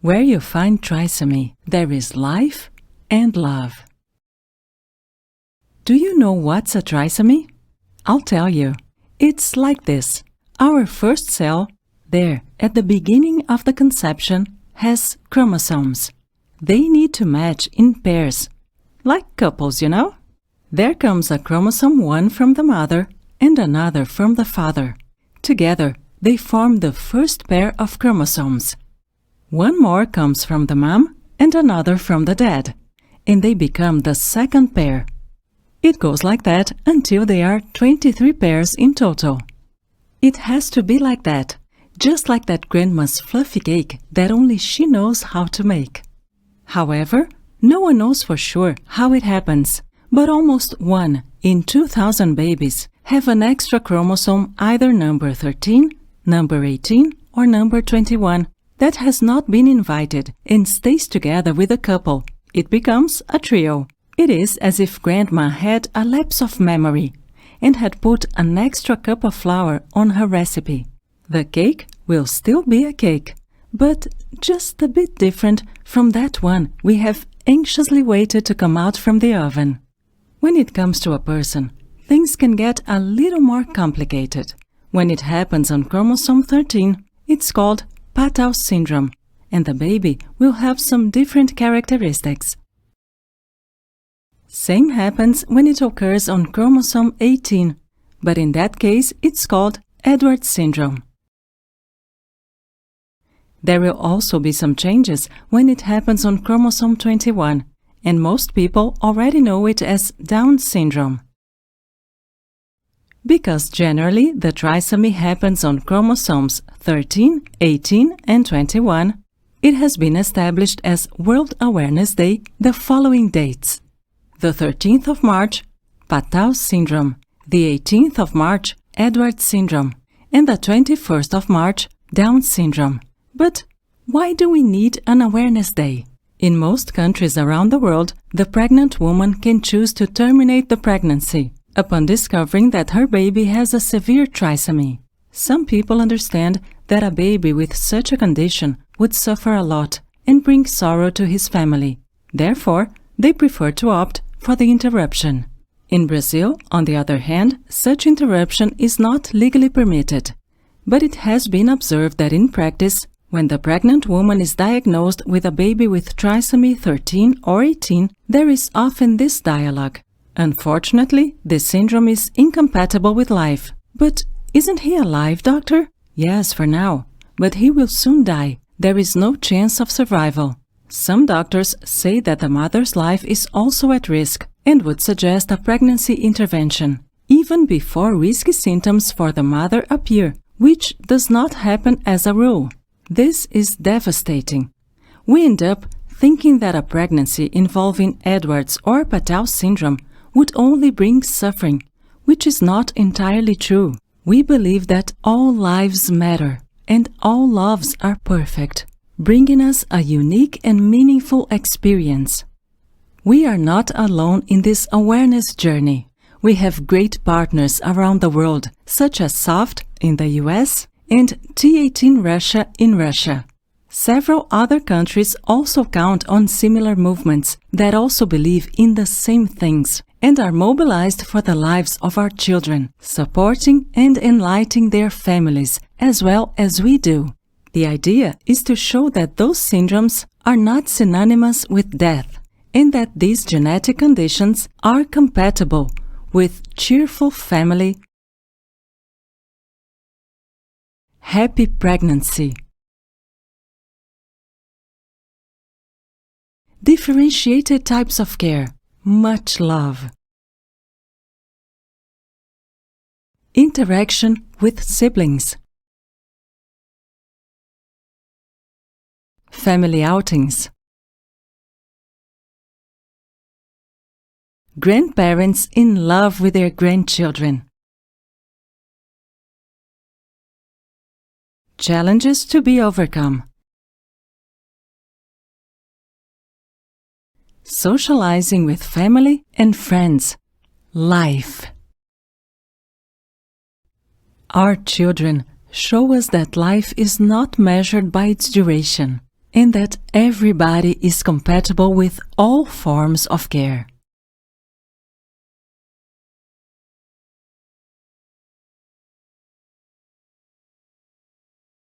Where you find trisomy, there is life and love. Do you know what's a trisomy? I'll tell you. It's like this. Our first cell, there at the beginning of the conception, has chromosomes. They need to match in pairs, like couples, you know? There comes a chromosome 1 from the mother and another from the father. Together, they form the first pair of chromosomes. One more comes from the mom and another from the dad, and they become the second pair. It goes like that until there are 23 pairs in total. It has to be like that, just like that grandma's fluffy cake that only she knows how to make. However, no one knows for sure how it happens, but almost 1 in 2,000 babies have an extra chromosome, either number 13, number 18, or number 21, that has not been invited and stays together with a couple. It becomes a trio. It is as if grandma had a lapse of memory and had put an extra cup of flour on her recipe. The cake will still be a cake, but just a bit different from that one we have anxiously waited to come out from the oven. When it comes to a person, things can get a little more complicated. When it happens on chromosome 13, it's called Patau syndrome, and the baby will have some different characteristics. Same happens when it occurs on chromosome 18, but in that case it's called Edwards syndrome. There will also be some changes when it happens on chromosome 21, and most people already know it as Down syndrome. Because generally the trisomy happens on chromosomes 13, 18, and 21, it has been established as World Awareness Day the following dates. The 13th of March, Patau syndrome, the 18th of March, Edwards syndrome, and the 21st of March, Down syndrome. But why do we need an awareness day? In most countries around the world, the pregnant woman can choose to terminate the pregnancy upon discovering that her baby has a severe trisomy. Some people understand that a baby with such a condition would suffer a lot and bring sorrow to his family. Therefore, they prefer to opt for the interruption. In Brazil, on the other hand, such interruption is not legally permitted. But it has been observed that in practice, when the pregnant woman is diagnosed with a baby with trisomy 13 or 18, there is often this dialogue. Unfortunately, this syndrome is incompatible with life. But isn't he alive, doctor? Yes, for now. But he will soon die. There is no chance of survival. Some doctors say that the mother's life is also at risk and would suggest a pregnancy intervention, even before risky symptoms for the mother appear, which does not happen as a rule. This is devastating. We end up thinking that a pregnancy involving Edwards or Patau syndrome would only bring suffering, which is not entirely true. We believe that all lives matter and all loves are perfect, bringing us a unique and meaningful experience. We are not alone in this awareness journey. We have great partners around the world, such as SOFT in the US and T18 Russia in Russia. Several other countries also count on similar movements that also believe in the same things and are mobilized for the lives of our children, supporting and enlightening their families as well as we do. The idea is to show that those syndromes are not synonymous with death and that these genetic conditions are compatible with cheerful family, happy pregnancy, differentiated types of care, much love, interaction with siblings, family outings, grandparents in love with their grandchildren, challenges to be overcome, socializing with family and friends, life. Our children show us that life is not measured by its duration. and that everybody is compatible with all forms of care.